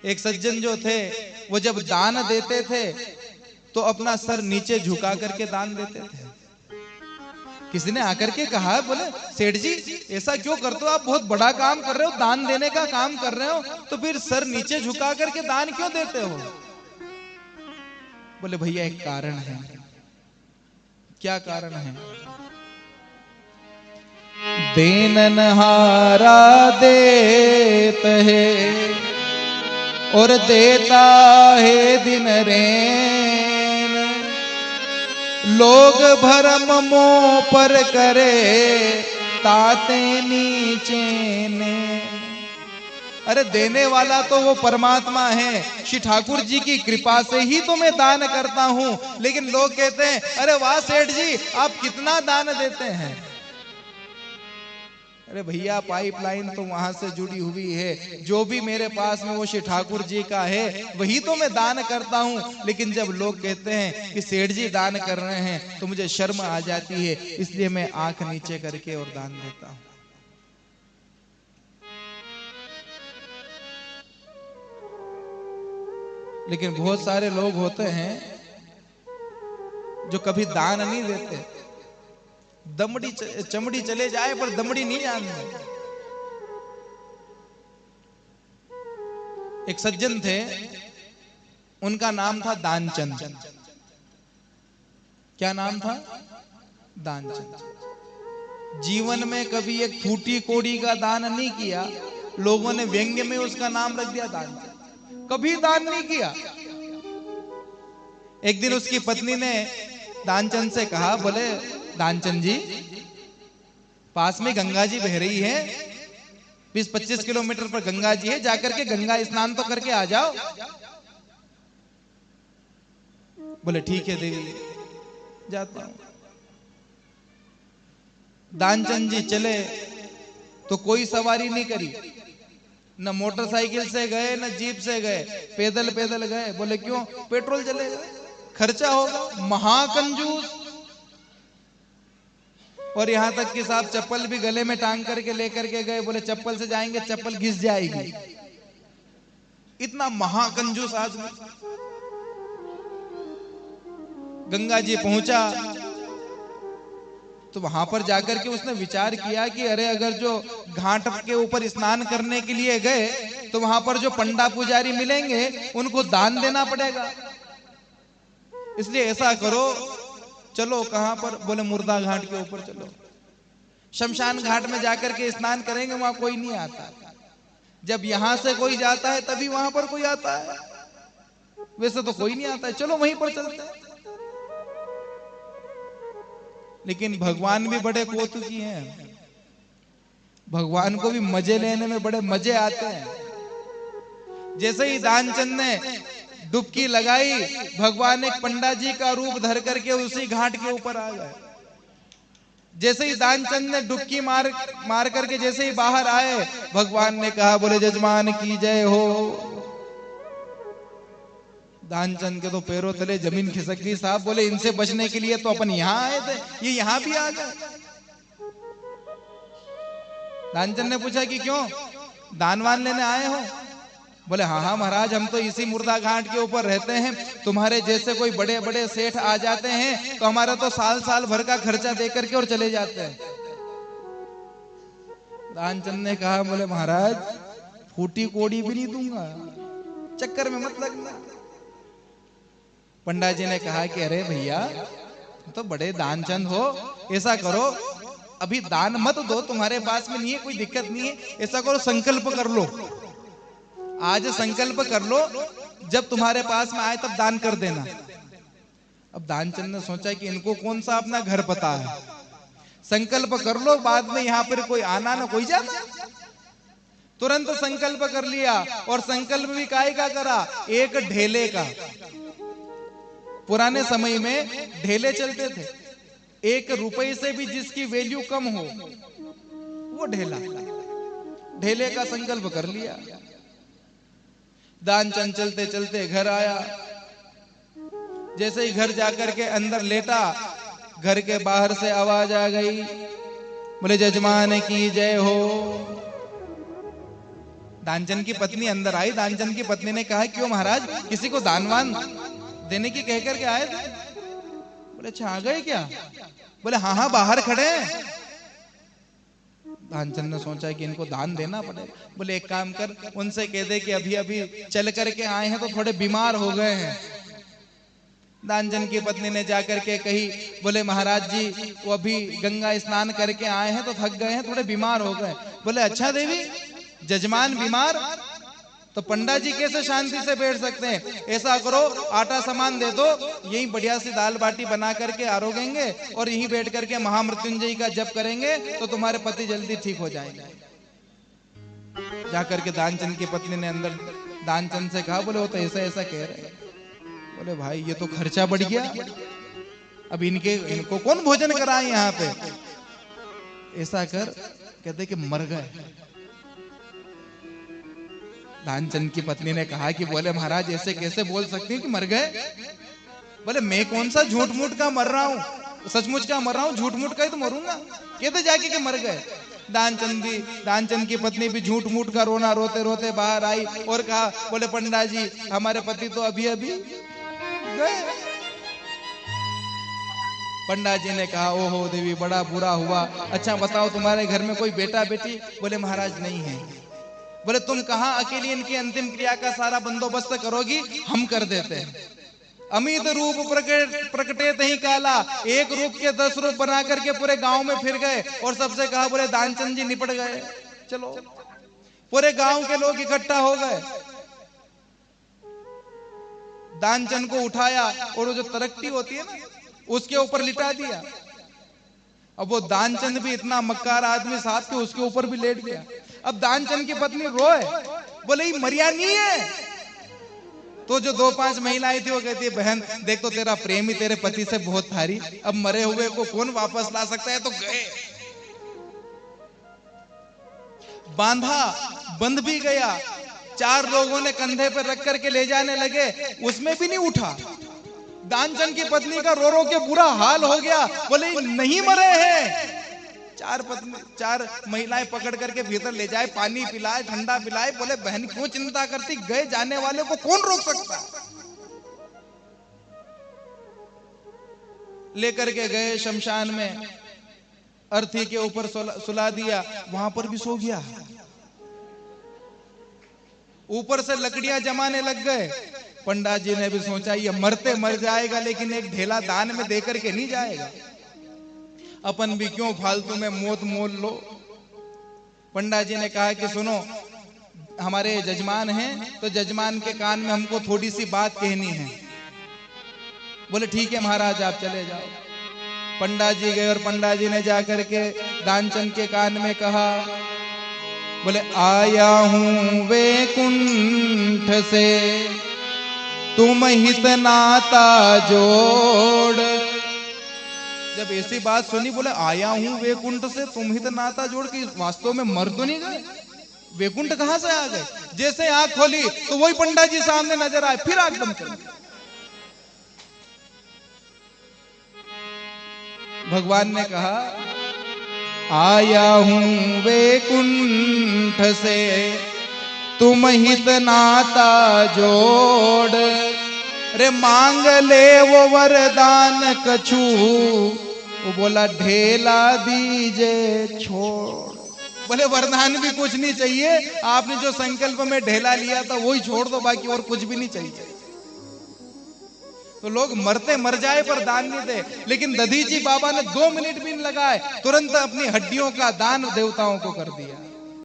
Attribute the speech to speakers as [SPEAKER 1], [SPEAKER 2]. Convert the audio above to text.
[SPEAKER 1] एक सज्जन जो थे वो जब दान देते थे तो अपना सर नीचे झुका करके दान देते थे। किसी ने आकर के कहा, बोले सेठ जी ऐसा क्यों करते हो, आप बहुत बड़ा काम कर रहे हो, दान देने का काम कर रहे हो, तो फिर सर नीचे झुका करके दान क्यों देते हो? बोले भैया एक कारण है। क्या कारण है? देननहारा देत है और देता है दिन रैन, लोग भरम मोह पर करे ताते नीचे ने। अरे देने वाला तो वो परमात्मा है, श्री ठाकुर जी की कृपा से ही तो मैं दान करता हूं। लेकिन लोग कहते हैं अरे वाह सेठ जी आप कितना दान देते हैं। अरे भैया पाइपलाइन तो वहां से जुड़ी हुई है, जो भी मेरे पास में वो श्री ठाकुर जी का है वही तो मैं दान करता हूं। लेकिन जब लोग कहते हैं कि सेठ जी दान कर रहे हैं तो मुझे शर्म आ जाती है, इसलिए मैं आंख नीचे करके और दान देता हूं। लेकिन बहुत सारे लोग होते हैं जो कभी दान नहीं देते, दमड़ी चमड़ी चले जाए पर दमड़ी नहीं जानते। एक सज्जन थे, उनका नाम था दानचंद। क्या नाम था? दानचंद। जीवन में कभी एक फूटी कोड़ी का दान नहीं किया, लोगों ने व्यंग्य में उसका नाम रख दिया दानचंद। कभी दान नहीं किया। एक दिन उसकी पत्नी ने दानचंद से कहा, बोले दानचंद जी पास में गंगा जी बह रही है, 20-25 किलोमीटर पर गंगा जी है, जाकर के गंगा स्नान तो करके आ जाओ। बोले ठीक है देवी जाता हूं। दानचंद जी चले तो कोई सवारी नहीं करी, न मोटरसाइकिल से गए न जीप से गए, पैदल पैदल गए। बोले क्यों? पेट्रोल जलेगा, खर्चा होगा, महाकंजूस। और यहां तक कि साहब चप्पल भी गले में टांग करके लेकर के गए, बोले चप्पल से जाएंगे चप्पल घिस जाएगी। इतना महाकंजूस आदमी। गंगा जी पहुंचा तो वहां पर जाकर के उसने विचार किया कि अरे अगर जो घाट के ऊपर स्नान करने के लिए गए तो वहां पर जो पंडा पुजारी मिलेंगे उनको दान देना पड़ेगा, इसलिए ऐसा करो चलो। कहां पर? बोले मुर्दा घाट के ऊपर चलो, शमशान घाट में जाकर के स्नान करेंगे, वहां कोई नहीं आता। जब यहां से कोई जाता है तभी वहां पर कोई आता है, वैसे तो कोई नहीं आता है, चलो वहीं पर चलते हैं। लेकिन भगवान भी बड़े कौतुकी हैं, भगवान को भी मजे लेने में बड़े मजे आते हैं। जैसे ही दानचंद ने डुबकी लगाई, भगवान एक पंडा जी का रूप धर करके उसी घाट के ऊपर आ गए। जैसे ही दानचंद ने डुबकी मार करके जैसे ही बाहर आए, भगवान ने कहा, बोले जजमान की जय हो। दानचंद के तो पैरों तले जमीन खिसक गई साहब। बोले इनसे बचने के लिए तो अपन यहां आए थे, ये यहां भी आ गए। दानचंद ने पूछा कि क्यों, दानवान लेने आए हो? बोले हाँ हाँ महाराज, हम तो इसी मुर्दा घाट के ऊपर रहते हैं, तुम्हारे जैसे कोई बड़े बड़े सेठ आ जाते हैं तो हमारा तो साल साल भर का खर्चा दे करके और चले जाते हैं। दानचंद ने कहा, बोले महाराज फूटी कोड़ी भी नहीं दूंगा, चक्कर में मत लगना। पंडा जी ने कहा कि अरे भैया तो बड़े दानचंद हो, ऐसा करो अभी दान मत दो, तुम्हारे पास में नहीं है, कोई दिक्कत नहीं है, ऐसा करो संकल्प कर लो, आज संकल्प कर लो, जब तुम्हारे पास में आए तब दान कर देना। अब दानचंद ने सोचा कि इनको कौन सा अपना घर पता है, संकल्प कर लो, बाद में यहां पर कोई आना ना कोई जाना। तुरंत संकल्प कर लिया, और संकल्प भी काय का करा? एक ढेले का। पुराने समय में ढेले चलते थे, 1 रुपए से भी जिसकी वैल्यू कम हो वो ढेला, ढेले का संकल्प कर लिया। दानचंद चलते चलते घर आया, जैसे ही घर जाकर के अंदर लेटा, घर के बाहर से आवाज आ गई, बोले जजमान की जय हो। दानचंद की पत्नी अंदर आई। दानचंद की पत्नी ने कहा, क्यों महाराज, किसी को दानवान देने की कह करके आए थे? बोले अच्छा आ गए क्या? बोले हाँ हाँ बाहर खड़े हैं। दानचंद ने सोचा कि इनको दान देना पड़ेगा। बोले एक काम कर, उनसे कह दे कि अभी अभी चल करके आए हैं तो थोड़े बीमार हो गए हैं। दानचंद की पत्नी ने जाकर के कही, बोले महाराज जी वो अभी गंगा स्नान करके आए हैं तो थक गए हैं, थोड़े बीमार हो गए। बोले अच्छा देवी, जजमान बीमार तो पंडा जी कैसे शांति से बैठ सकते हैं? ऐसा करो, आटा सामान दे दो, यही बढ़िया सी दाल बाटी बना करके आरोगेंगे और यहीं बैठ करके महामृत्युंजय का जप करेंगे तो तुम्हारे पति जल्दी ठीक हो जाएंगे। जाकर के दानचंद की पत्नी ने अंदर दानचंद से कहा, बोले वो तो ऐसा ऐसा कह रहे हैं। बोले भाई ये तो खर्चा बढ़ गया, अब इनको कौन भोजन कराए यहाँ पे? ऐसा कर, कहते कि मर गए। दानचंद की पत्नी ने कहा कि बोले महाराज ऐसे कैसे बोल सकती हैं कि मर गए? बोले मैं कौन सा झूठ मूठ का मर रहा हूँ, सचमुच का मर रहा हूँ, झूठ मूठ का ही तो मरूंगा। कहते जाके कि मर गए। दानचंद की पत्नी भी झूठ मूठ का रोना रोते रोते बाहर आई और कहा, बोले पंडा जी हमारे पति तो अभी अभी गए। पंडा जी ने कहा, ओहो देवी बड़ा बुरा हुआ, अच्छा बताओ तुम्हारे घर में कोई बेटा बेटी? बोले महाराज नहीं है। बोले तुम कहां अकेली इनकी अंतिम क्रिया का सारा बंदोबस्त करोगी? हम कर देते हैं। अमित रूप प्रकटे ही काला, एक रूप के 10 रूप बना करके पूरे गांव में फिर गए और सबसे कहा, बोले दानचंद जी निपट गए, चलो। पूरे गांव के लोग इकट्ठा हो गए, दानचंद को उठाया और वो जो तरक्की होती है ना उसके ऊपर लिटा दिया। अब वो दानचंद भी इतना मक्कार आदमी साथ के, उसके ऊपर भी लेट गया। अब दानचंद की पत्नी रोए, बोले ये मरिया नहीं है। तो जो 2-5 महिलाएं थी वो कहती है, बहन देख तो तेरा प्रेम ही तेरे पति से बहुत भारी, अब मरे हुए को कौन वापस ला सकता है? तो गए, बांधा, बंध भी गया। 4 लोगों ने कंधे पर रख करके ले जाने लगे, उसमें भी नहीं उठा। दानचंद की पत्नी का रो रो के बुरा हाल हो गया। बोले नहीं मरे हैं। 4 महिलाएं पकड़ करके भीतर ले जाए, पानी पिलाए, ठंडा पिलाए। बोले बहन क्यों चिंता करती, गए जाने वाले को कौन रोक सकता? लेकर के गए शमशान में, अर्थी के ऊपर सुला दिया, वहां पर भी सो गया। ऊपर से लकड़ियां जमाने लग गए। पंडा जी ने भी सोचा ये मरते मर जाएगा, लेकिन एक ढेला दान में देकर के नहीं जाएगा, अपन भी क्यों फालतू में मौत मोल लो। पंडा जी ने कहा कि सुनो, हमारे जजमान हैं तो जजमान के कान में हमको थोड़ी सी बात कहनी है। बोले ठीक है महाराज आप चले जाओ। पंडा जी गए और पंडा जी ने जाकर के दानचंद के कान में कहा, बोले आया हूं वैकुंठ से तुम हित नाता जोड़। जब ऐसी बात सुनी, बोले आया हूं वैकुंठ से तुम हित नाता जोड़ के, वास्तव में मर तो नहीं गए, वैकुंठ कहां से आ गए? जैसे आंख खोली तो वही पंडा जी सामने नजर आए, फिर आंख बंद कर। भगवान ने कहा आया हूं वैकुंठ से तुम हित नाता जोड़, रे मांग ले वो वरदान कछु, वो बोला ढेला दीजे छोड़। बोले वरदान भी कुछ नहीं चाहिए, आपने जो संकल्प में ढेला लिया था वही छोड़ दो, बाकी और कुछ भी नहीं चाहिए। तो लोग मरते मर जाए पर दान नहीं दे, लेकिन दधीची बाबा ने 2 मिनट भी नहीं लगाए, तुरंत अपनी हड्डियों का दान देवताओं को कर दिया।